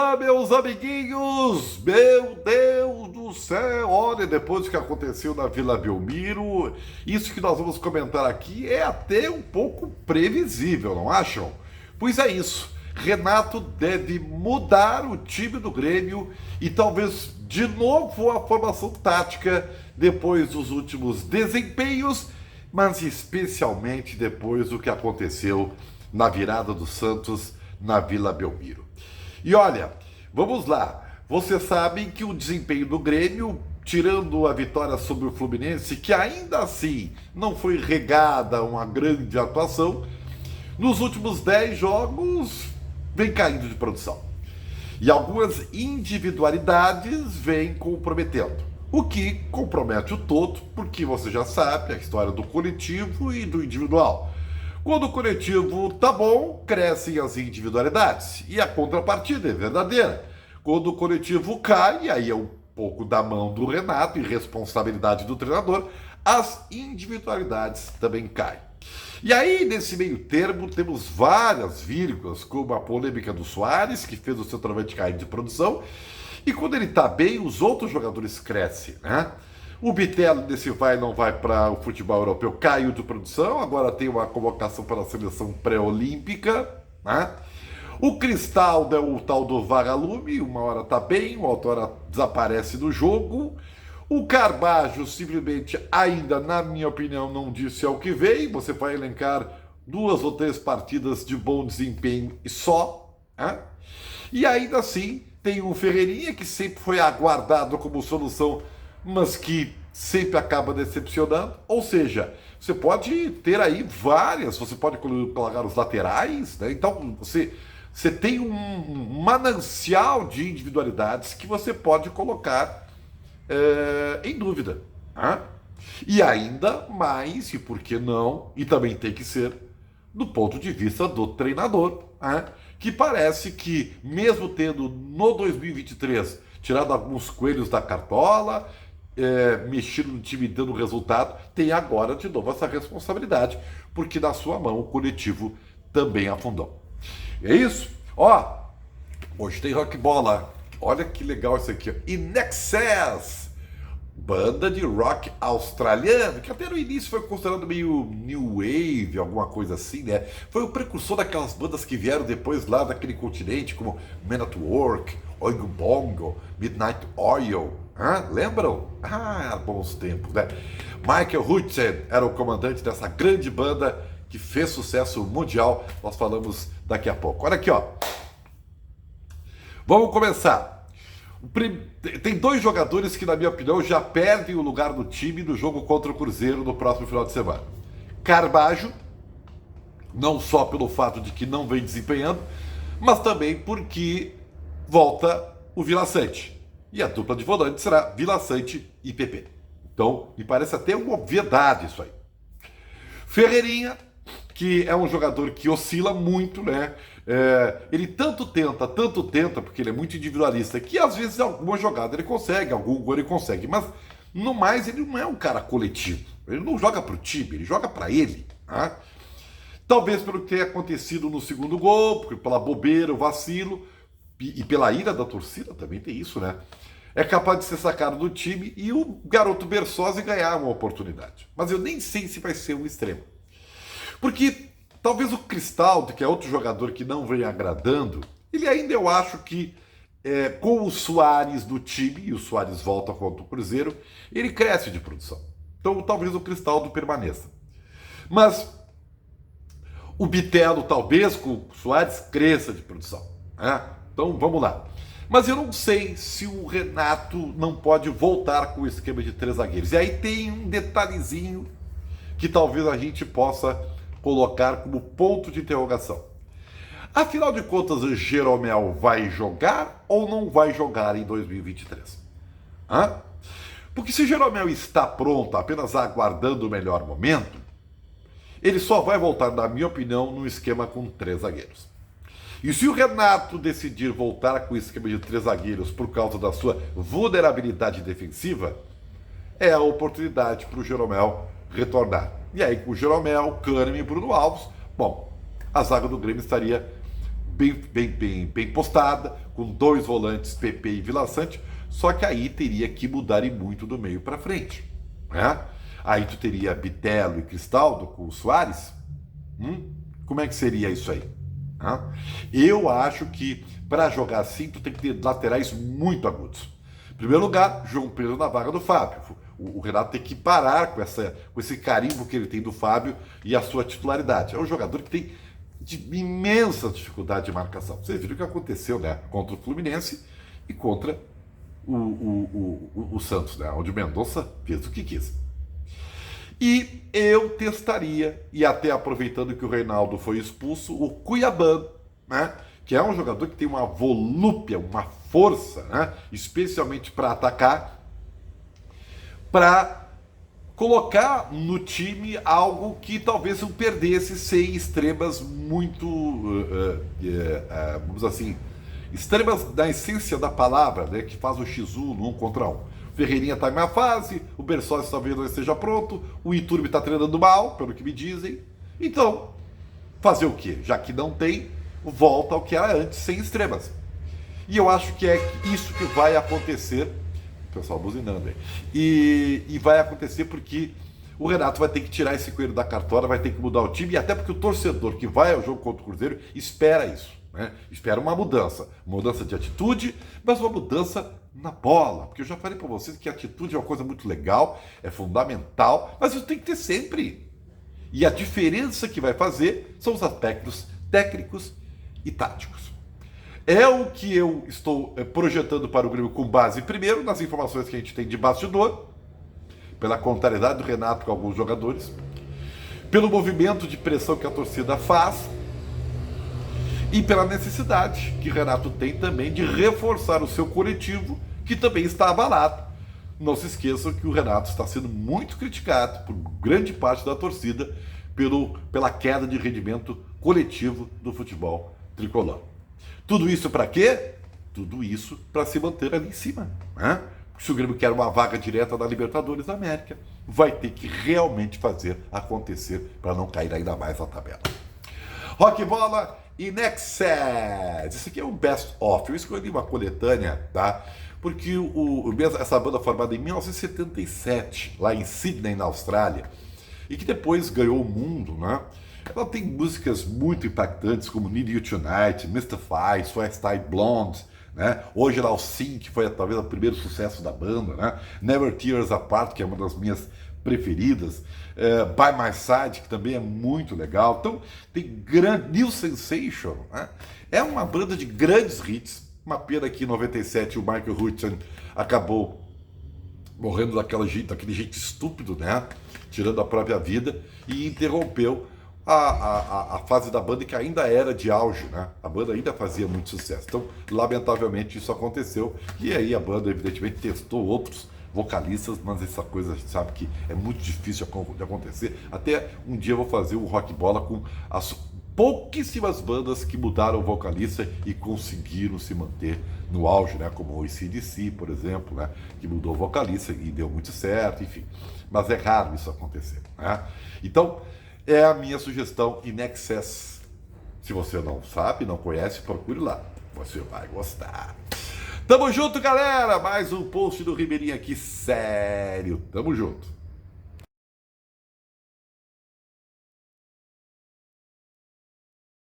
Olá, meus amiguinhos! Meu Deus do céu! Olha, depois do que aconteceu na Vila Belmiro, isso que nós vamos comentar aqui é até um pouco previsível, não acham? Pois é isso. Renato deve mudar o time do Grêmio e talvez de novo a formação tática depois dos últimos desempenhos, mas especialmente depois do que aconteceu na virada do Santos na Vila Belmiro. E olha, vamos lá. Vocês sabem que o desempenho do Grêmio, tirando a vitória sobre o Fluminense, que ainda assim não foi regada uma grande atuação, nos últimos 10 jogos vem caindo de produção. E algumas individualidades vêm comprometendo. O que compromete o todo, porque você já sabe a história do coletivo e do individual. Quando o coletivo tá bom, crescem as individualidades. E a contrapartida é verdadeira. Quando o coletivo cai, aí é um pouco da mão do Renato e responsabilidade do treinador, as individualidades também caem. E aí, nesse meio termo, temos várias vírgulas, como a polêmica do Soares, que fez o centroavante cair de produção. E quando ele tá bem, os outros jogadores crescem, né? O Bitelo, desse vai não vai para o futebol europeu, caiu de produção, agora tem uma convocação para a seleção pré-olímpica, né? O Cristal, né, o tal do vagalume, uma hora tá bem, outra hora desaparece do jogo. O Carbajo simplesmente ainda, na minha opinião, não disse ao que veio. Você vai elencar 2 ou 3 partidas de bom desempenho e só, né? E ainda assim tem o Ferreirinha, que sempre foi aguardado como solução, mas que sempre acaba decepcionando. Ou seja, você pode ter aí várias, você pode colocar os laterais, né? Então você tem um manancial de individualidades que você pode colocar em dúvida. Né? E ainda mais, e por que não, e também tem que ser, do ponto de vista do treinador, né? Que parece que, mesmo tendo no 2023 tirado alguns coelhos da cartola, mexido no time dando resultado, tem agora de novo essa responsabilidade, porque na sua mão o coletivo também afundou. É isso? Ó, hoje tem rock bola. Olha que legal isso aqui. In Excess, banda de rock australiano, que até no início foi considerado meio new wave, alguma coisa assim, né? Foi o precursor daquelas bandas que vieram depois lá daquele continente, como Men at Work, Oingo Bongo, Midnight Oil. Lembram? Bons tempos, né? Michael Hutchen era o comandante dessa grande banda que fez sucesso mundial. Nós falamos daqui a pouco. Olha aqui, ó. Vamos começar. Tem 2 jogadores que, na minha opinião, já perdem o lugar no time no jogo contra o Cruzeiro no próximo final de semana. Carbajo, não só pelo fato de que não vem desempenhando, mas também porque volta o Vila Sante. E a dupla de volante será Vila Sante e PP. Então, me parece até uma obviedade isso aí. Ferreirinha, que é um jogador que oscila muito, né? Ele tanto tenta, porque ele é muito individualista, que às vezes alguma jogada ele consegue, algum gol ele consegue, mas no mais ele não é um cara coletivo. Ele não joga pro time, ele joga para ele. Né? Talvez pelo que tenha acontecido no segundo gol, pela bobeira, o vacilo, e pela ira da torcida, também tem isso, né? É capaz de ser sacado do time e o garoto Berçosi ganhar uma oportunidade. Mas eu nem sei se vai ser um extremo. Porque talvez o Cristaldo, que é outro jogador que não vem agradando, ele ainda, eu acho que com o Soares no time, e o Soares volta contra o Cruzeiro, ele cresce de produção. Então talvez o Cristaldo permaneça. Mas o Bitelo, talvez com o Soares, cresça de produção. Né? Então vamos lá. Mas eu não sei se o Renato não pode voltar com o esquema de 3 zagueiros. E aí tem um detalhezinho que talvez a gente possa colocar como ponto de interrogação. Afinal de contas, o Jeromel vai jogar ou não vai jogar em 2023? Porque se o Jeromel está pronto, apenas aguardando o melhor momento, ele só vai voltar, na minha opinião, no esquema com 3 zagueiros. E se o Renato decidir voltar com o esquema de 3 zagueiros por causa da sua vulnerabilidade defensiva, é a oportunidade para o Jeromel retornar. E aí com o Jeromel, Kahneman e Bruno Alves, bom, a zaga do Grêmio estaria bem postada, com 2 volantes, PP e Vila Sante, só que aí teria que mudar e muito do meio para frente, né? Aí tu teria Bitelo e Cristaldo com o Soares. Como é que seria isso aí? Eu acho que para jogar assim, tu tem que ter laterais muito agudos. Em primeiro lugar, João Pedro na vaga do Fábio. O Renato tem que parar com esse carimbo que ele tem do Fábio e a sua titularidade. É um jogador que tem imensa dificuldade de marcação. Vocês viram o que aconteceu, né? Contra o Fluminense e contra o Santos, né? Onde o Mendonça fez o que quis. E eu testaria, e até aproveitando que o Reinaldo foi expulso, o Cuiabá, né? Que é um jogador que tem uma volúpia, uma força, né? Especialmente para atacar, para colocar no time algo que talvez eu perdesse sem extremas muito, vamos dizer assim, extremas na essência da palavra, né? Que faz o X1 no 1 contra 1. Ferreirinha está em má fase, o Berçotti talvez não esteja pronto, o Iturbe está treinando mal, pelo que me dizem. Então, fazer o quê? Já que não tem, volta ao que era antes, sem extremas. E eu acho que é isso que vai acontecer. O pessoal buzinando aí. E vai acontecer porque o Renato vai ter que tirar esse coelho da cartola, vai ter que mudar o time, e até porque o torcedor que vai ao jogo contra o Cruzeiro espera isso. Né? Espera uma mudança de atitude, mas uma mudança na bola, porque eu já falei para vocês que a atitude é uma coisa muito legal, é fundamental, mas isso tem que ter sempre. E a diferença que vai fazer são os aspectos técnicos e táticos. É o que eu estou projetando para o Grêmio com base, primeiro, nas informações que a gente tem de bastidor, pela contrariedade do Renato com alguns jogadores, pelo movimento de pressão que a torcida faz, e pela necessidade que Renato tem também de reforçar o seu coletivo, que também está abalado. Não se esqueçam que o Renato está sendo muito criticado por grande parte da torcida pela queda de rendimento coletivo do futebol tricolor. Tudo isso para quê? Tudo isso para se manter ali em cima. Né? Se o Grêmio quer uma vaga direta na Libertadores da América, vai ter que realmente fazer acontecer para não cair ainda mais na tabela. Rock Bola e Nexus. Esse aqui é um best of. Eu escolhi uma coletânea, tá? Porque essa banda formada em 1977, lá em Sydney, na Austrália, e que depois ganhou o mundo, né? Ela tem músicas muito impactantes como Need You Tonight, Mystify, Suicide Blonde, né? Hoje ela Sim, que foi talvez o primeiro sucesso da banda, né? Never Tears Apart, que é uma das minhas preferidas, By My Side, que também é muito legal. Então tem New Sensation, né? É uma banda de grandes hits. Uma pena que em 97 o Michael Hutton acabou morrendo daquele jeito estúpido, né? Tirando a própria vida, e interrompeu a fase da banda que ainda era de auge, né? A banda ainda fazia muito sucesso. Então, lamentavelmente, isso aconteceu. E aí a banda, evidentemente, testou outros vocalistas, mas essa coisa a gente sabe que é muito difícil de acontecer. Até um dia eu vou fazer um rock bola com as pouquíssimas bandas que mudaram o vocalista e conseguiram se manter no auge, né? Como o AC/DC, por exemplo, né? Que mudou o vocalista e deu muito certo, enfim. Mas é raro isso acontecer, né? Então, é a minha sugestão In Excess. Se você não sabe, não conhece, procure lá. Você vai gostar. Tamo junto, galera! Mais um post do Ribeirinho aqui, sério. Tamo junto.